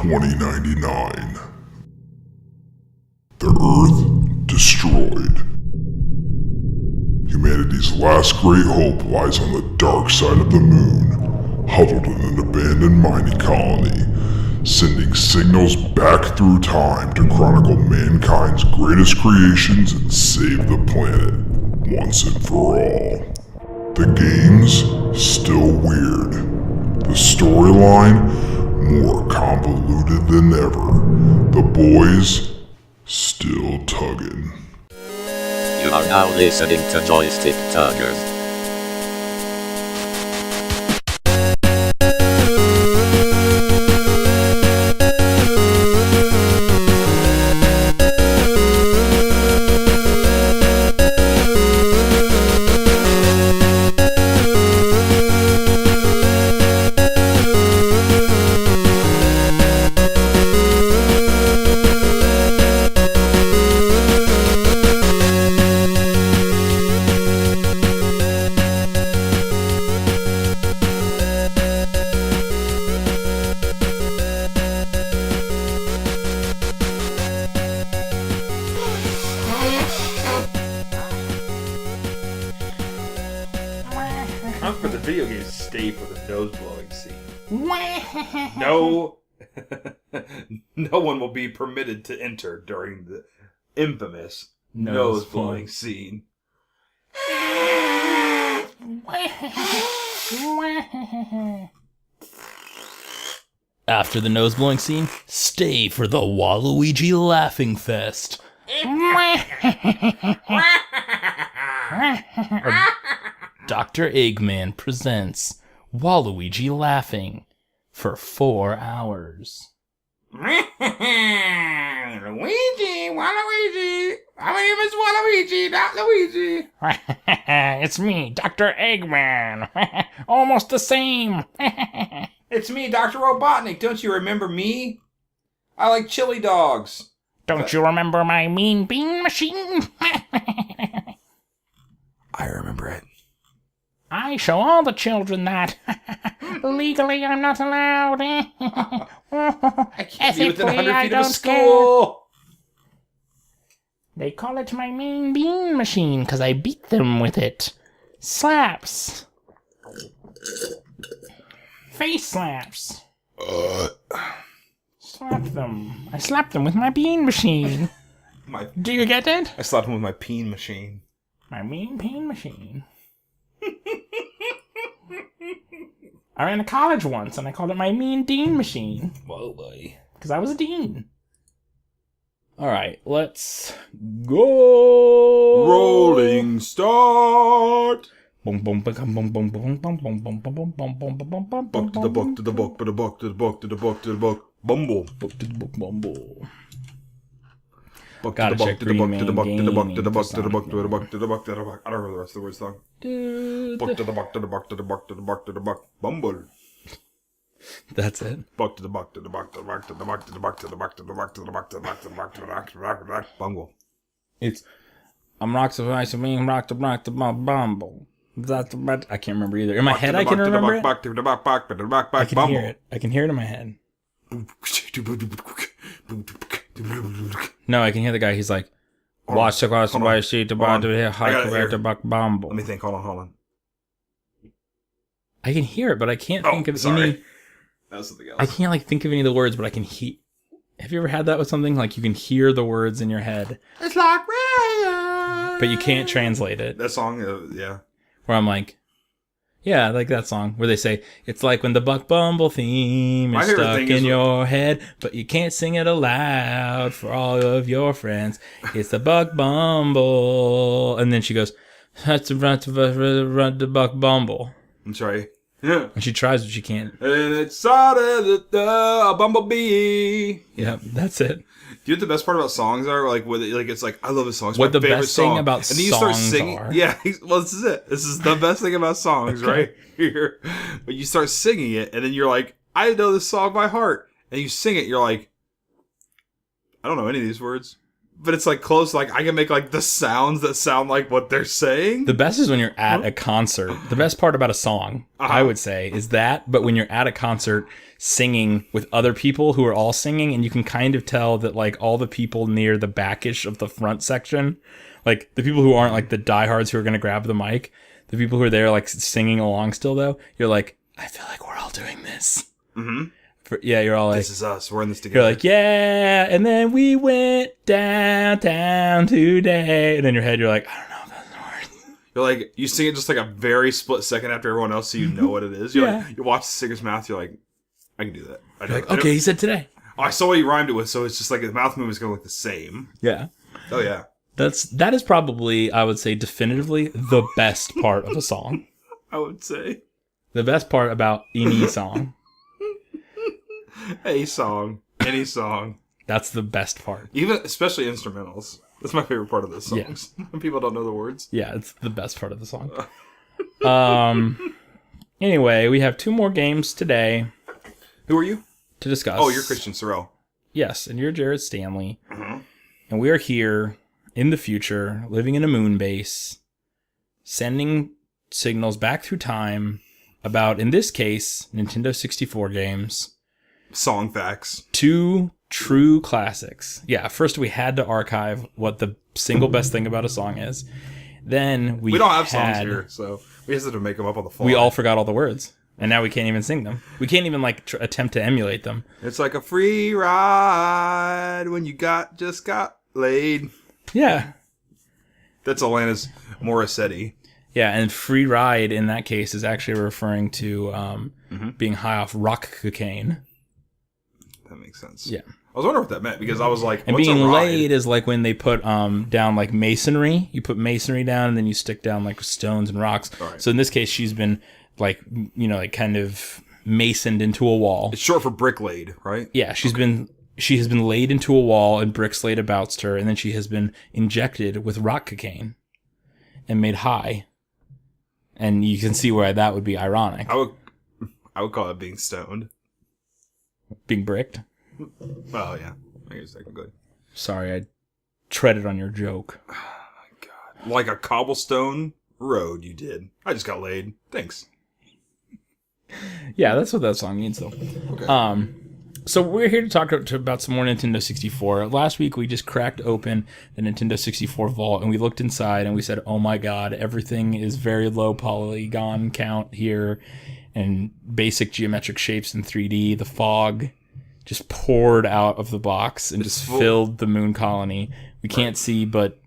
2099. The Earth destroyed. Humanity's last great hope lies on the dark side of the moon, huddled in an abandoned mining colony, sending signals back through time to chronicle mankind's greatest creations and save the planet once and for all. The game's still weird. The storyline more convoluted than ever. The boys still tugging. You are now listening to Joystick Tuggers. Time for the video game to stay for the nose blowing scene. No, no one will be permitted to enter during the infamous nose blowing scene. After the nose blowing scene, stay for the Waluigi Laughing Fest. Dr. Eggman presents Waluigi Laughing for 4 hours. Luigi, Waluigi. My name is Waluigi, not Luigi. It's me, Dr. Eggman. Almost the same. It's me, Dr. Robotnik. Don't you remember me? I like chili dogs. Don't you remember my mean bean machine? I remember it. I show all the children that. Legally, I'm not allowed. I can't be within 100 Ethically, I feet of a don't school. They call it my mean bean machine because I beat them with it. Slaps. Face slaps. Slap them. I slapped them with my bean machine. Do you get it? I slapped him with my peen machine. My mean bean machine. I ran a college once and I called it my mean dean machine. Whoa, boy. Because I was a dean. Alright, let's go. Rolling start. Boom, boom, boom, boom, boom, boom, boom, boom, boom, boom, boom, boom, boom, boom, boom, Buck to the buck to the buck to the buck to the buck to the buck to the buck. Bumble. book to the book, bumble. Buck Gotta to the check buck to the buck to the buck to the buck Green to the Man buck to the buck to the Gaming buck to the buck to the buck. I don't know the rest of the words song. Buck to the buck to the buck to the buck to the buck to the buck. Bumble. That's it. Buck to the buck to the buck to the buck to the buck to the buck to the buck to the buck to the buck to the buck to the buck to the buck to the buck to the buck. Bungle. It's I'm rock the rice, I mean rock the bumble. That's but I can't remember either. In my head, I can remember it. Back to the back, back to the back, I back. can hear it. I can hear it in my head. No, I can hear the guy. He's like, watch the cross the white sheet to buy to hear hike the buck bumble. Let me think. Hold on. I can hear it, but I can't think of any. That was something else. I can't think of any of the words, but I can hear. Have you ever had that with something? Like you can hear the words in your head. It's like rain. But you can't translate it. That song, yeah. Where I'm like, yeah, like that song where they say, it's like when the Buck Bumble theme is stuck in your head, but you can't sing it aloud for all of your friends. It's the Buck Bumble. And then she goes, that's run the Buck Bumble. I'm sorry. Yeah. And she tries, but she can't. And it started a bumblebee. Yeah, that's it. Do you know what the best part about songs are? Like, it's like, I love this song. It's what my the favorite best song. thing about and then you start songs singing. are. Yeah, well, this is it. This is the best thing about songs, Okay. right here. But you start singing it, and then you're like, I know this song by heart. And you sing it, you're like, I don't know any of these words. but it's like close. Like I can make like the sounds that sound like what they're saying. The best is when you're at a concert. The best part about a song, I would say, is that. But when you're at a concert singing with other people who are all singing, and you can kind of tell that like all the people near the backish of the front section, like the people who aren't like the diehards who are going to grab the mic, the people who are there like singing along still though, you're like, I feel like we're all doing this. Mm-hmm. You're all like, this is us. We're in this together. You're like, yeah, and then we went downtown today. And in your head, you're like, I don't know if that's the word. You're like, you sing it just like a very split second after everyone else, so you know what it is. You're like, you watch the singer's mouth, you're like, I can do that. You're like, okay, he said today. Oh, I saw what he rhymed it with, so it's just like the mouth movement is going to look the same. Yeah. Oh, yeah. That is probably, I would say, definitively the best part of a song. I would say. The best part about any song. Any song. That's the best part. Especially instrumentals. That's my favorite part of the songs. Yeah. When people don't know the words. Yeah, it's the best part of the song. Anyway, we have 2 more games today. Who are you? To discuss. Oh, you're Christian Sorrell. Yes, and you're Jared Stanley. Mm-hmm. And we are here in the future, living in a moon base, sending signals back through time about, in this case, Nintendo 64 games. Song facts. 2 true classics. Yeah, first we had to archive what the single best thing about a song is. Then we don't have songs here, so we just had to make them up on the fly. We all forgot all the words, and now we can't even sing them. We can't even attempt to emulate them. It's like a free ride when you just got laid. Yeah. That's Alanis Morissette. Yeah, and free ride in that case is actually referring to being high off rock cocaine. That makes sense. Yeah. I was wondering what that meant because I was like, and what's being a ride? laid is like when they put down like masonry. You put masonry down and then you stick down like stones and rocks. Right. So in this case, she's been like, like kind of masoned into a wall. It's short for brick laid, right? Yeah, she has been laid into a wall and bricks laid about her, and then she has been injected with rock cocaine and made high. And you can see why that would be ironic. I would call it being stoned. Being bricked? Well, yeah. I guess technically. Sorry, I treaded on your joke. Oh, my God. Like a cobblestone road you did. I just got laid. Thanks. Yeah, that's what that song means, though. Okay. So we're here to talk about some more Nintendo 64. Last week, we just cracked open the Nintendo 64 vault, and we looked inside, and we said, oh my God, everything is very low polygon count here, and basic geometric shapes in 3D. The fog just poured out of the box and just filled the moon colony. We can't see but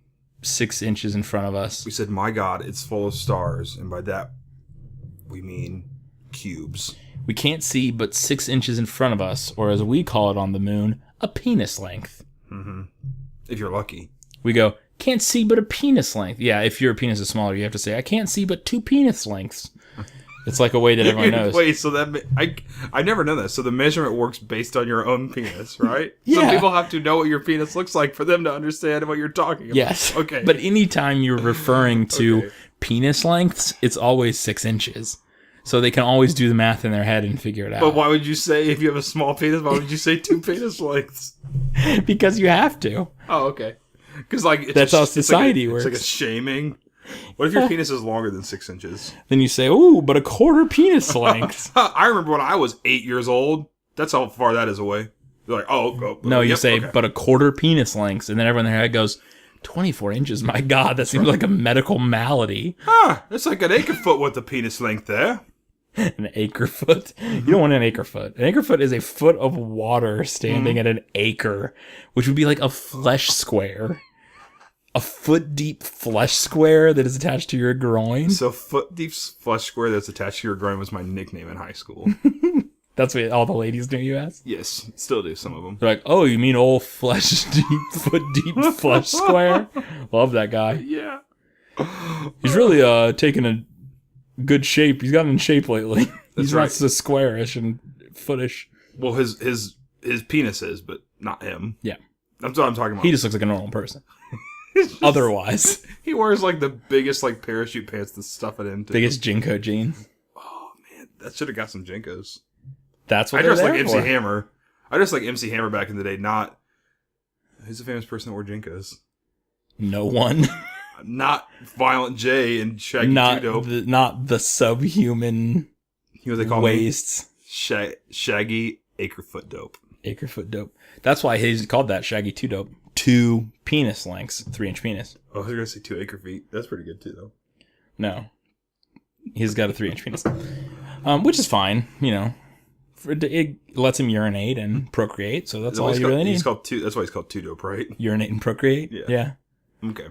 6 inches in front of us. We said, my God, it's full of stars, and by that, we mean cubes. We can't see but 6 inches in front of us, or as we call it on the moon, a penis length. Mm-hmm. If you're lucky. We go, can't see but a penis length. Yeah, if your penis is smaller, you have to say, I can't see but 2 penis lengths. It's like a way that everyone knows. Wait, so that I never know that. So the measurement works based on your own penis, right? Yeah. So people have to know what your penis looks like for them to understand what you're talking about. Yes. Okay. But anytime you're referring to penis lengths, it's always 6 inches. So they can always do the math in their head and figure it out. But why would you say, if you have a small penis, why would you say 2 penis lengths? Because you have to. Oh, okay. Because like that's how society works. It's like a shaming. What if your penis is longer than 6 inches? Then you say, ooh, but a quarter penis length. I remember when I was 8 years old. That's how far that is away. You're like, no, you say, but a quarter penis length. And then everyone in their head goes, 24 inches? My God, that seems like a medical malady. It's like an acre foot with the penis length there. An acre foot? You don't want an acre foot. An acre foot is a foot of water standing at an acre, which would be like a flesh square. A foot deep flesh square that is attached to your groin. So foot deep flesh square that's attached to your groin was my nickname in high school. That's what all the ladies knew you as? Yes, still do, some of them. They're like, oh, you mean old flesh deep, foot deep flesh square? Love that guy. Yeah. He's really taking a good shape. He's gotten in shape lately. He's not so squarish and footish. Well, his penis is, but not him. Yeah. That's what I'm talking about. He just looks like a normal person. Otherwise. He wears like the biggest like parachute pants to stuff it into. Biggest Jinko jeans. Oh man, that should have got some Jinkos. That's what I dressed like MC Hammer. I dressed like MC Hammer back in the day, not Who's the famous person that wore Jinkos? No one. Not Violent J and Shaggy Two Dope. Not the subhuman You know what they call wastes. Shaggy Acrefoot Dope. Acrefoot Dope. That's why he's called that Shaggy 2 Dope. 2 penis lengths, 3-inch penis. Oh, I was gonna say 2 acre feet. That's pretty good too, though. No, he's got a 3-inch penis, which is fine. You know, it lets him urinate and procreate. So that's all you really need. That's why he's called 2 Dope, right? Urinate and procreate. Yeah. Okay.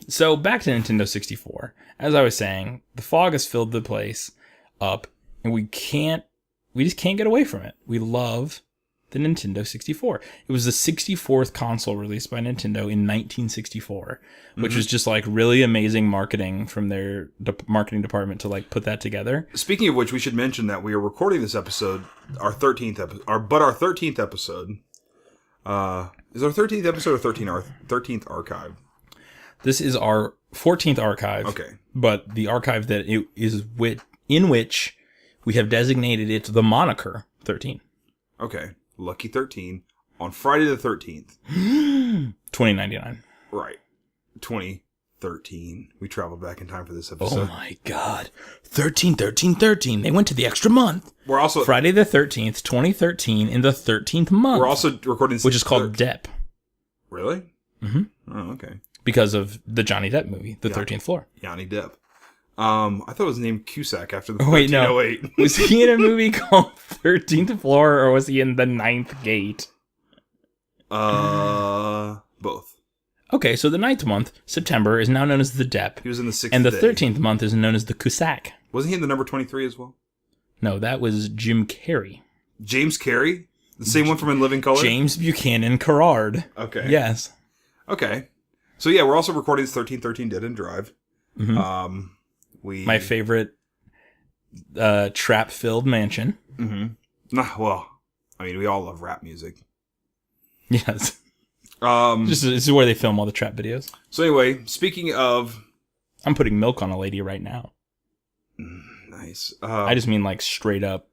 So back to Nintendo 64. As I was saying, the fog has filled the place up, and we just can't get away from it. We love the Nintendo 64. It was the 64th console released by Nintendo in 1964, which was just like really amazing marketing from their marketing department to like put that together. Speaking of which, we should mention that we are recording this episode, our 13th episode, is our 13th episode or 13th archive? This is our 14th archive. Okay. But the archive that it is in which we have designated it the moniker 13. Okay. Lucky 13 on Friday the 13th. 2099. Right. 2013. We traveled back in time for this episode. Oh my god. 13, 13, 13. They went to the extra month. We're also Friday the 13th, 2013 in the 13th month. We're also recording which is called Depp. Really? Mm-hmm. Oh, okay. Because of the Johnny Depp movie, The 13th Floor. Johnny Depp. I thought it was named Cusack after the 1308. No. Was he in a movie called 13th Floor or was he in The 9th Gate? Both. Okay, so the 9th month, September, is now known as the Depp. He was in the 6th And the day. 13th month is known as the Cusack. Wasn't he in the number 23 as well? No, that was Jim Carrey. James Carrey? The same one from In Living Color? James Buchanan Carrard. Okay. Yes. Okay. So yeah, we're also recording this 1313 Dead End Drive. Mm-hmm. My favorite trap-filled mansion. Mm-hmm. Well, I mean, we all love rap music. Yes. This is where they film all the trap videos. So anyway, speaking of... I'm putting milk on a lady right now. Nice. I just mean like straight up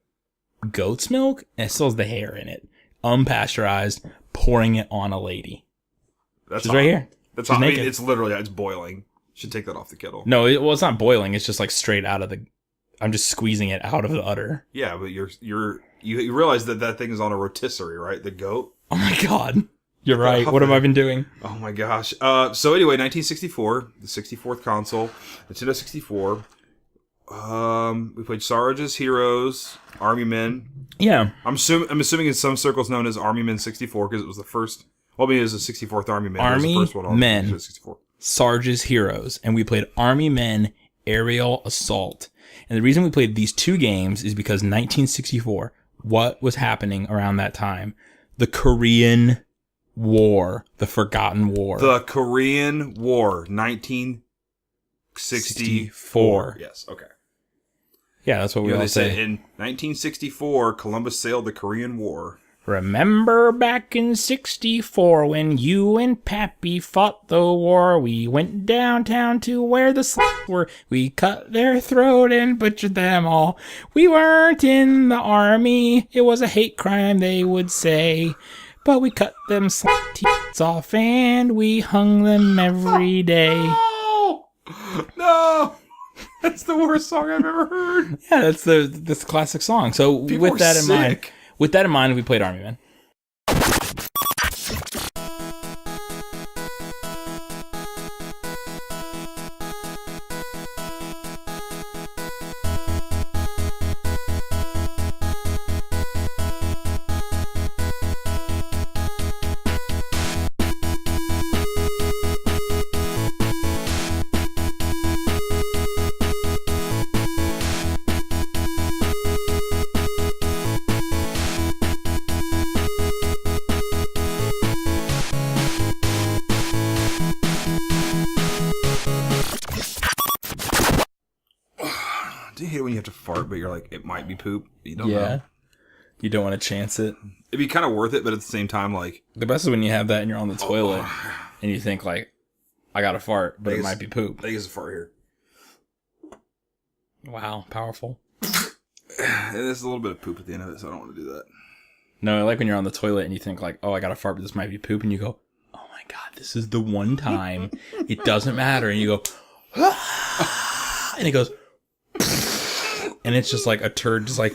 goat's milk, and it still has the hair in it. Unpasteurized, pouring it on a lady. That's She's right here. That's She's hot. I naked. mean, it's literally, it's boiling. Should take that off the kettle. No, it's not boiling. It's just like straight out of the... I'm just squeezing it out of the udder. Yeah, but you realize that thing is on a rotisserie, right? The goat. Oh my god. You're right. What have I been doing? Oh my gosh. So anyway, 1964, the 64th console, Nintendo 64. We played Sarge's Heroes, Army Men. Yeah. I'm assuming in some circles known as Army Men 64 because it was the first. Well, I mean, it was the 64th Army Men. Army it was the first one on Men. 64. Sarge's Heroes, and we played Army Men Aerial Assault. And the reason we played these two games is because 1964, what was happening around that time? The Korean War, the Forgotten War. The Korean War, 1964. Yes, okay. Yeah, that's what we all say. In 1964, Columbus sailed the Korean War. Remember back in 64 when you and Pappy fought the war? We went downtown to where the sluts were. We cut their throat and butchered them all. We weren't in the army. It was a hate crime, they would say. But we cut them teeth off and we hung them every day. No! That's the worst song I've ever heard. Yeah, that's the classic song. So People with that in sick. mind, we played Army Men. Do you hate it when you have to fart, but you're like, it might be poop? You don't know. You don't want to chance it. It'd be kind of worth it, but at the same time, like... The best is when you have that and you're on the toilet and you think like, I got to fart, but it might be poop. I think it's a fart here. Wow, powerful. And there's a little bit of poop at the end of it, so I don't want to do that. No, I like when you're on the toilet and you think like, oh, I got to fart, but this might be poop. And you go, oh my God, this is the one time. It doesn't matter. And you go, ah! And it goes, and it's just like a turd, just like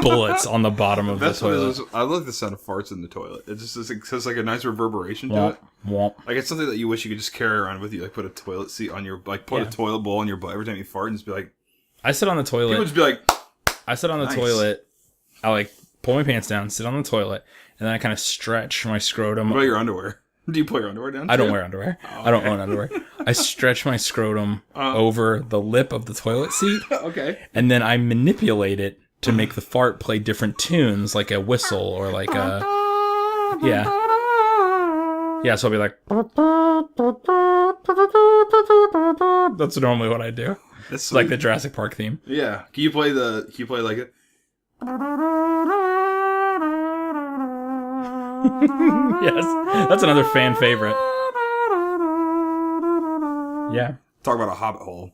bullets on the bottom of the toilet. I love the sound of farts in the toilet. It just has like a nice reverberation to it. Womp. Like it's something that you wish you could just carry around with you. Like put a toilet seat on your, like put a toilet bowl on your butt every time you fart and just be like. I sit on the toilet. People just be like. I sit on the toilet. I like pull my pants down, sit on the toilet, and then I kind of stretch my scrotum. What about your underwear? Do you pull your underwear down? I don't wear underwear. Oh, okay. I don't own underwear. I stretch my scrotum over the lip of the toilet seat. Okay. And then I manipulate it to make the fart play different tunes, like a whistle or like a... Yeah. Yeah, so I'll be like... That's normally what I do. It's like the Jurassic Park theme. Yeah. Can you play like it? Yes. That's another fan favorite. Yeah. Talk about a hobbit hole.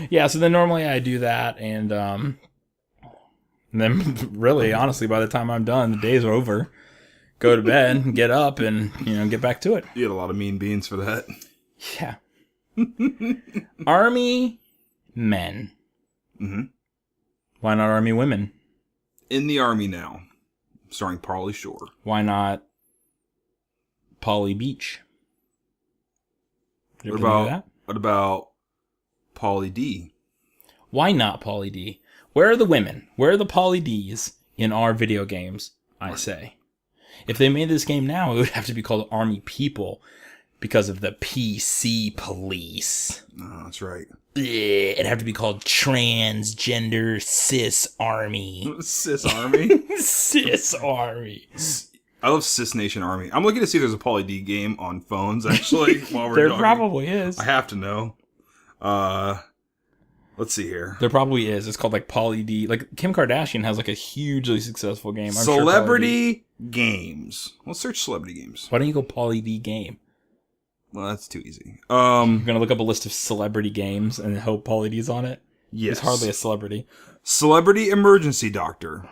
Yeah, so then normally I do that, and then really, honestly, by the time I'm done, the days are over. Go to bed, get up, and, get back to it. You had a lot of mean beans for that. Yeah. Army men. Mm-hmm. Why not Army women? In the Army now. Starring Pauly Shore. Why not Polly Beach? What about Pauly D? Why not Pauly D? Where are the women? Where are the Pauly Ds in our video games, I say? If they made this game now, it would have to be called Army People because of the PC police. Oh, that's right. It'd have to be called Transgender Cis Army. Cis Army? Cis Army. I love Cis Nation Army. I'm looking to see if there's a Pauly D game on phones, actually, while we're There talking. probably is. I have to know. Let's see here. There probably is. It's called like Pauly D. Like Kim Kardashian has like a hugely successful game. I'm Celebrity games. Let's search celebrity games. Why don't you go Pauly D game? Well, that's too easy. You're gonna look up a list of celebrity games and hope Pauly D's on it. Yes. He's hardly a celebrity. Celebrity Emergency Doctor.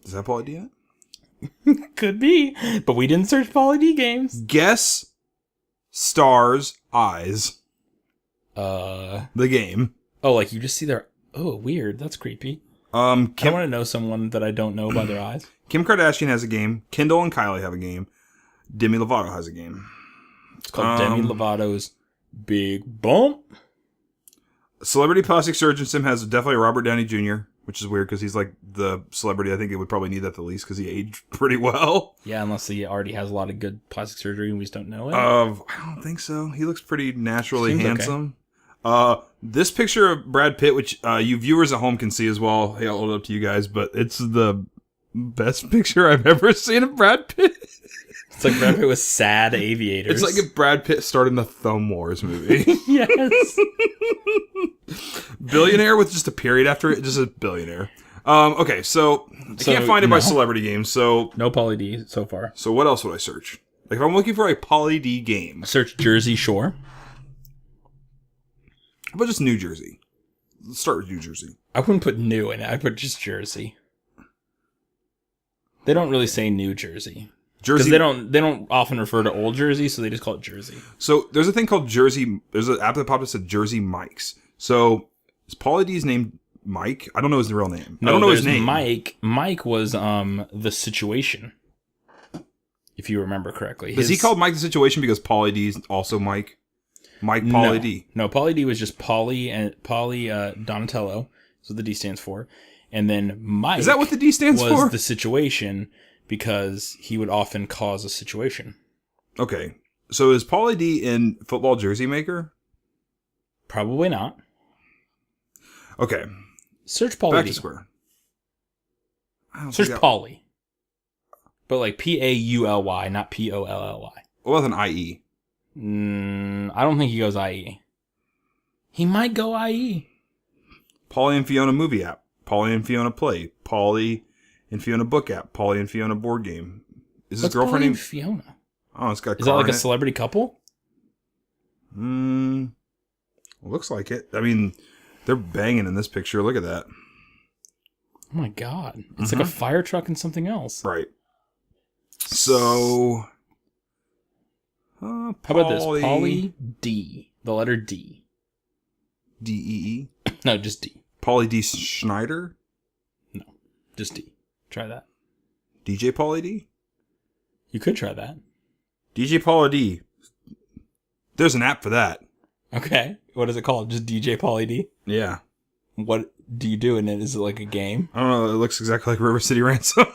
Is that Pauly D in it? Could be, but we didn't search Pauly D games. Guess Stars Eyes. The game. Oh, like you just see their... Oh, weird. That's creepy. I want to know someone that I don't know by their eyes. Kim Kardashian has a game. Kendall and Kylie have a game. Demi Lovato has a game. It's called Demi Lovato's Big Bump. Celebrity Plastic Surgeon Sim has definitely Robert Downey Jr., which is weird because he's like the celebrity. I think it would probably need that the least because he aged pretty well. Yeah, unless he already has a lot of good plastic surgery and we just don't know it. I don't think so. He looks pretty naturally handsome. Okay. This picture of Brad Pitt, which you viewers at home can see as well. Hey, I'll hold it up to you guys, but it's the best picture I've ever seen of Brad Pitt. It's like Brad Pitt with sad aviators. It's like if Brad Pitt starred in the Thumb Wars movie. Yes. Billionaire with just a period after it. Just a billionaire. Okay, so I can't find it by celebrity games, so... No Pauly D so far. So what else would I search? Like if I'm looking for a Pauly D game... Search Jersey Shore. How about just New Jersey? Let's start with New Jersey. I wouldn't put new in it. I'd put just Jersey. They don't really say New Jersey. Jersey, because they don't often refer to Old Jersey, so they just call it Jersey. So there's a thing called Jersey. There's an app that popped up that said Jersey Mike's. So is Pauly D's name Mike? I don't know his real name. No, I don't know his name. Mike. Mike was The Situation, if you remember correctly. Is he called Mike The Situation because Pauly D's also Mike? Mike Pauly D. No, Pauly D was just Pauly Donatello. That's what the D stands for. And then Mike. Is that what the D stands for? Was The Situation because he would often cause a situation. Okay. So is Pauly D in Football Jersey Maker? Probably not. Okay. Search Pauly Back D. to square. Search Pauly. But like Pauly, not Polly. What about an IE? I don't think he goes IE. He might go IE. Pauly and Fiona movie app. Pauly and Fiona play. Pauly and Fiona book app. Pauly and Fiona board game. Is his girlfriend named Fiona? Oh, it's got. Is that like a celebrity couple? Looks like it. I mean, they're banging in this picture. Look at that. Oh my god. It's like a fire truck and something else. Right. So... How about this? Poly D. The letter D. D-E-E? No, just D. Pauly D. Schneider? No, just D. Try that. DJ Pauly D? You could try that. DJ Pauly D. There's an app for that. Okay. What is it called? Just DJ Pauly D? Yeah. What do you do in it? Is it like a game? I don't know. It looks exactly like River City Ransom.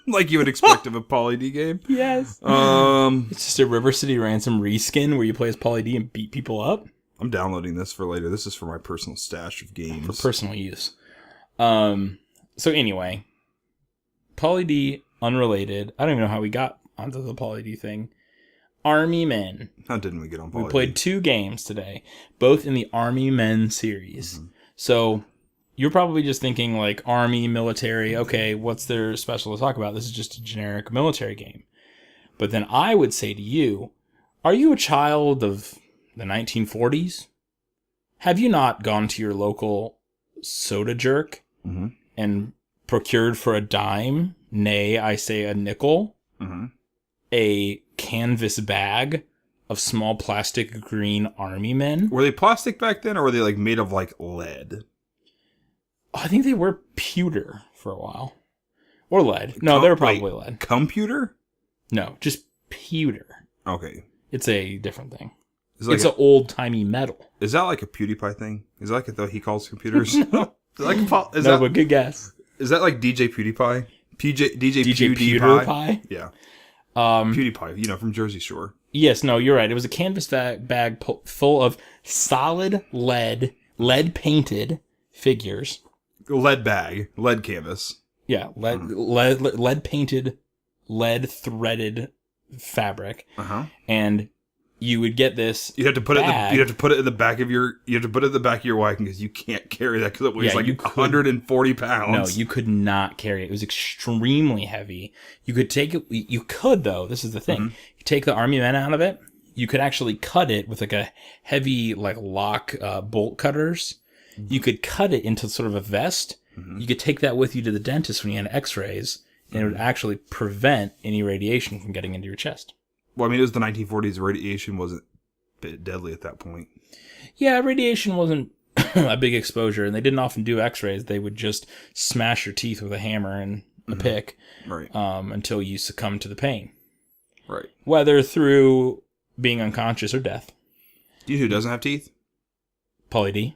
Like you would expect of a Pauly D game. Yes. It's just a River City Ransom reskin where you play as Pauly D and beat people up. I'm downloading this for later. This is for my personal stash of games. For personal use. So anyway, Pauly D, unrelated. I don't even know how we got onto the Pauly D thing. Army Men. How didn't we get on Pauly D? We played 2 games today, both in the Army Men series. Mm-hmm. So you're probably just thinking like Army, military. Okay, what's there special to talk about? This is just a generic military game. But then I would say to you, are you a child of the 1940s? Have you not gone to your local soda jerk and procured for a dime, nay, I say a nickel, a canvas bag of small plastic green army men? Were they plastic back then, or were they like made of like lead? I think they were pewter for a while. Or lead. No, they were probably lead. Computer? No, just pewter. Okay. It's a different thing. It's an old-timey metal. Is that like a PewDiePie thing? Is that like a he calls computers? No. But good guess. Is that like DJ PewDiePie? DJ PewDiePie? Yeah. PewDiePie, from Jersey Shore. Yes, no, you're right. It was a canvas bag full of solid lead painted figures. Lead bag, lead canvas. Yeah, lead painted, lead threaded fabric. And you would get this. You'd have to put it in the back of your. You have to put it in the back of your wagon because you can't carry that because it weighs 140 pounds. No, you could not carry it. It was extremely heavy. You could take it. You could though. This is the thing. You take the army men out of it. You could actually cut it with like a heavy lock bolt cutters. You could cut it into sort of a vest. You could take that with you to the dentist when you had X-rays, and it would actually prevent any radiation from getting into your chest. Well, I mean, it was the 1940s. Radiation wasn't deadly at that point. Yeah, radiation wasn't a big exposure, and they didn't often do X-rays. They would just smash your teeth with a hammer and a pick, right? Until you succumb to the pain, right? Whether through being unconscious or death. Do you know who doesn't have teeth? Pauly D.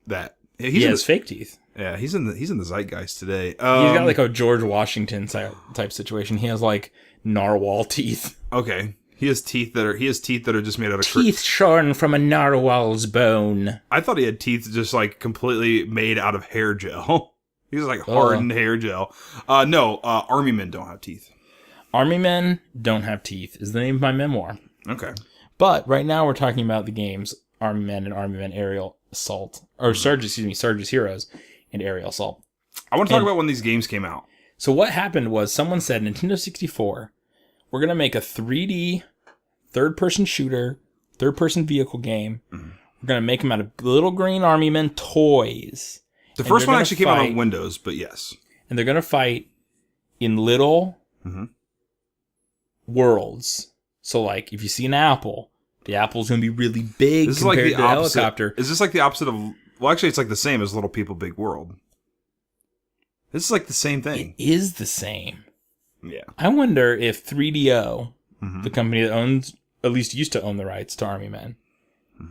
That he has fake teeth. Yeah, he's in the zeitgeist today. He's got like a George Washington type situation. He has like narwhal teeth. Okay, he has teeth that are just made out of teeth shorn from a narwhal's bone. I thought he had teeth just like completely made out of hair gel. He's like hardened hair gel. No, army men don't have teeth. Army Men Don't Have Teeth is the name of my memoir. Okay, but right now we're talking about the games Army Men and Army Men Aerial Assault, or Sarge's Heroes and Aerial Assault. I want to talk about when these games came out. So what happened was someone said, Nintendo 64, we're going to make a 3D third-person shooter, third-person vehicle game. We're going to make them out of little green army men toys. The first one actually came out on Windows, but yes. And they're going to fight in little worlds. So like, if you see an apple, the apple's going to be really big compared to the helicopter. Is this like the opposite of... Well, actually, it's like the same as Little People, Big World. This is like the same thing. It is the same. Yeah. I wonder if 3DO, the company that owns, at least used to own the rights to Army Men,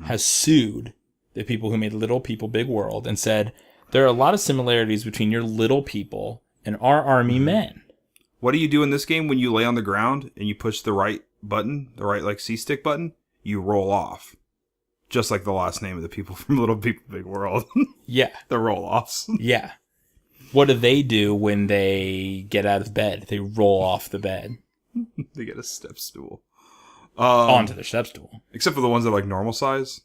has sued the people who made Little People, Big World and said, there are a lot of similarities between your little people and our Army Men. What do you do in this game when you lay on the ground and you push the right button, the right like C-stick button? You roll off. Just like the last name of the people from Little People, Big World. Yeah. The roll-offs. Yeah. What do they do when they get out of bed? They roll off the bed. They get a step stool. Onto their step stool. Except for the ones that are like normal size.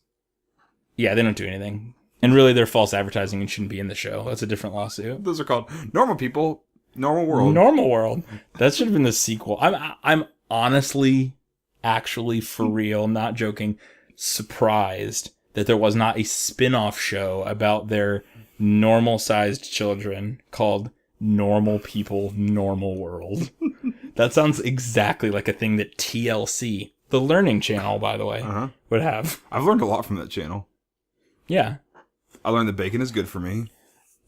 Yeah, they don't do anything. And really, they're false advertising and shouldn't be in the show. That's a different lawsuit. Those are called Normal People, Normal World. Normal World. That should have been the sequel. I'm honestly, actually, for real, not joking, surprised that there was not a spin-off show about their normal-sized children called Normal People, Normal World. That sounds exactly like a thing that TLC, the Learning Channel, by the way, would have. I've learned a lot from that channel. Yeah. I learned that bacon is good for me.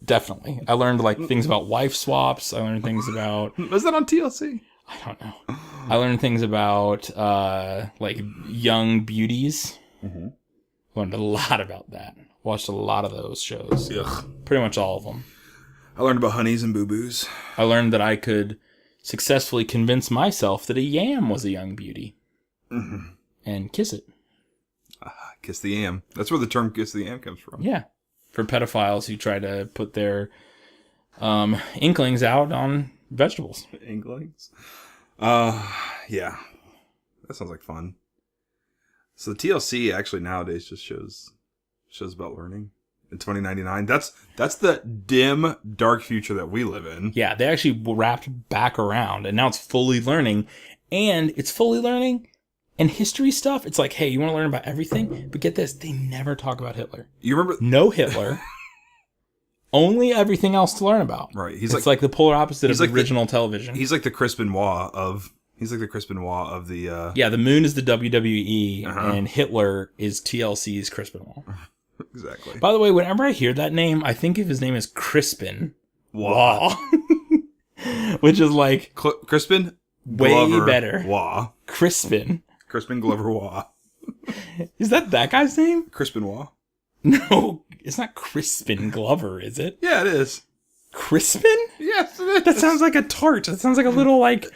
Definitely. I learned like things about wife swaps. I learned things about... Was that on TLC? I don't know. I learned things about like young beauties. Learned a lot about that. Watched a lot of those shows. Ugh. Pretty much all of them. I learned about honeys and boo-boos. I learned that I could successfully convince myself that a yam was a young beauty. And kiss it. Kiss the yam. That's where the term kiss the yam comes from. Yeah. For pedophiles who try to put their inklings out on vegetables. Inklings? Yeah. That sounds like fun. So the TLC actually nowadays just shows about learning. In 2099, that's the dim, dark future that we live in. Yeah, they actually wrapped back around, and now it's fully learning. And it's fully learning and history stuff. It's like, hey, you want to learn about everything? But get this, they never talk about Hitler. You remember? No Hitler. Only everything else to learn about. Right. It's like the polar opposite of like original television. He's like the Chris Benoit of the... Yeah, the moon is the WWE, and Hitler is TLC's Chris Benoit. Exactly. By the way, whenever I hear that name, I think of his name as Crispin Waugh. Which is like... Crispin? Way Glover better. Waugh. Crispin Glover Waugh. Is that guy's name? Crispin Waugh? No, it's not Crispin Glover, is it? Yeah, it is. Crispin? Yes, it is. That sounds like a tart. That sounds like a little, like,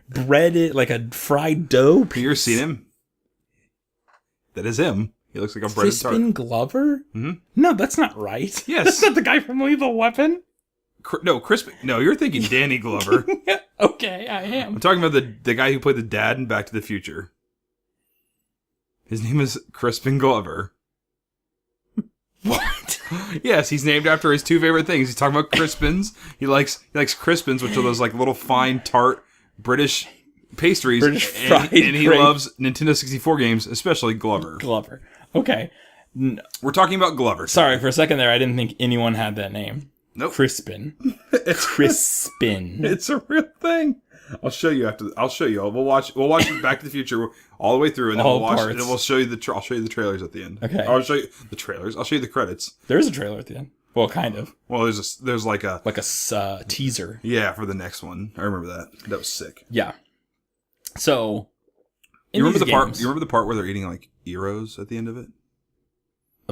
breaded, like a fried dough piece. You ever seen him? That is him. He looks like a breaded tart. Crispin Glover? Mm-hmm. No, that's not right. Yes. That's not the guy from Lethal Weapon. No, Crispin. No, you're thinking Danny Glover. Okay, I am. I'm talking about the guy who played the dad in Back to the Future. His name is Crispin Glover. What? Yes, he's named after his two favorite things. He's talking about Crispins. He likes Crispins, which are those like little fine tart British pastries. British fried and he crepe. loves Nintendo 64 games, especially Glover. Glover. Okay. We're talking about Glover. Sorry, for a second there, I didn't think anyone had that name. Nope. Crispin. Crispin. It's a real thing. I'll show you after. I'll show you. We'll watch Back to the Future all the way through, and then all we'll watch. parts. And then we'll show you I'll show you the trailers at the end. Okay. I'll show you the trailers. I'll show you the credits. There is a trailer at the end. Well, kind of. Well, there's like a teaser. Yeah, for the next one. I remember that. That was sick. Yeah. So. You remember the part where they're eating like gyros at the end of it?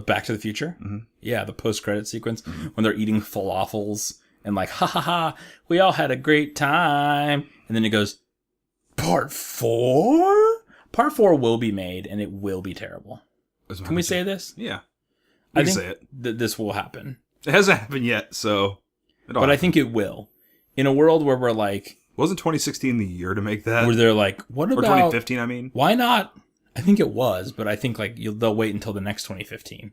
Back to the Future? Mm-hmm. Yeah, the post-credit sequence when they're eating falafels and like, ha ha ha, we all had a great time. And then it goes, Part 4? Part 4 will be made and it will be terrible. Can we say this? Yeah. I think say it. This will happen. It hasn't happened yet, so. But I think it will. In a world where we're like. Wasn't 2016 the year to make that? Where they're like, what about. Or 2015, I mean. Why not? I think it was, but I think like they'll wait until the next 2015.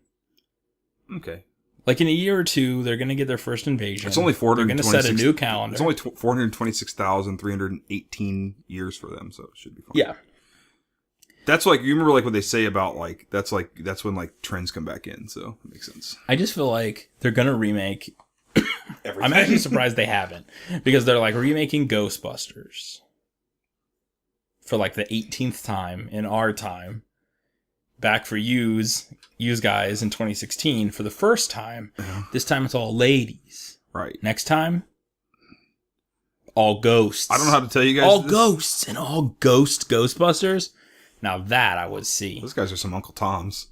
Okay. Like in a year or two, they're going to get their first invasion. It's only 426. They're going to set a new calendar. It's only 426,318 years for them, so it should be fine. Yeah. That's like, you remember like what they say about like, that's when like trends come back in, so it makes sense. I just feel like they're going to remake. I'm actually surprised they haven't, because they're like remaking Ghostbusters for like the 18th time in our time. Back for yous guys in 2016 for the first time. This time it's all ladies. Right. Next time, all ghosts. I don't know how to tell you guys. All ghosts and all Ghostbusters. Now that I would see. Those guys are some Uncle Toms.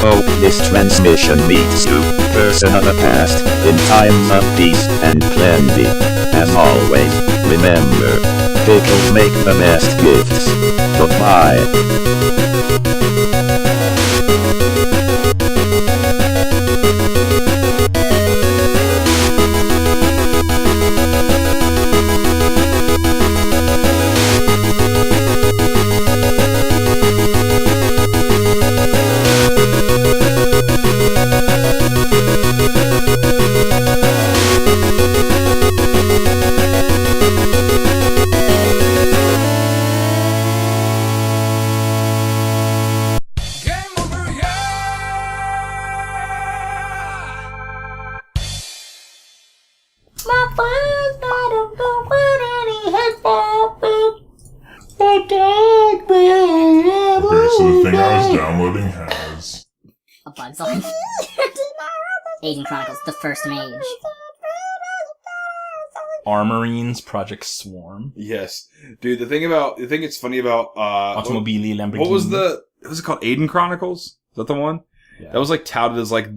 Hope this transmission meets you, person of the past, in times of peace and plenty. As always, remember, pickles make the best gifts. Goodbye. So the thing I was downloading has A Bug's Life. Aging Chronicles, the first mage. Armorines, Project Swarm. Yes, dude. The thing it's funny about Automobili Lamborghini. What was it called? Aiden Chronicles? Is that the one? Yeah. That was like touted as like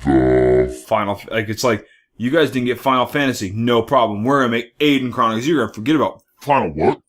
the final. Like it's like you guys didn't get Final Fantasy, no problem. We're gonna make Aiden Chronicles. You're gonna forget about final what?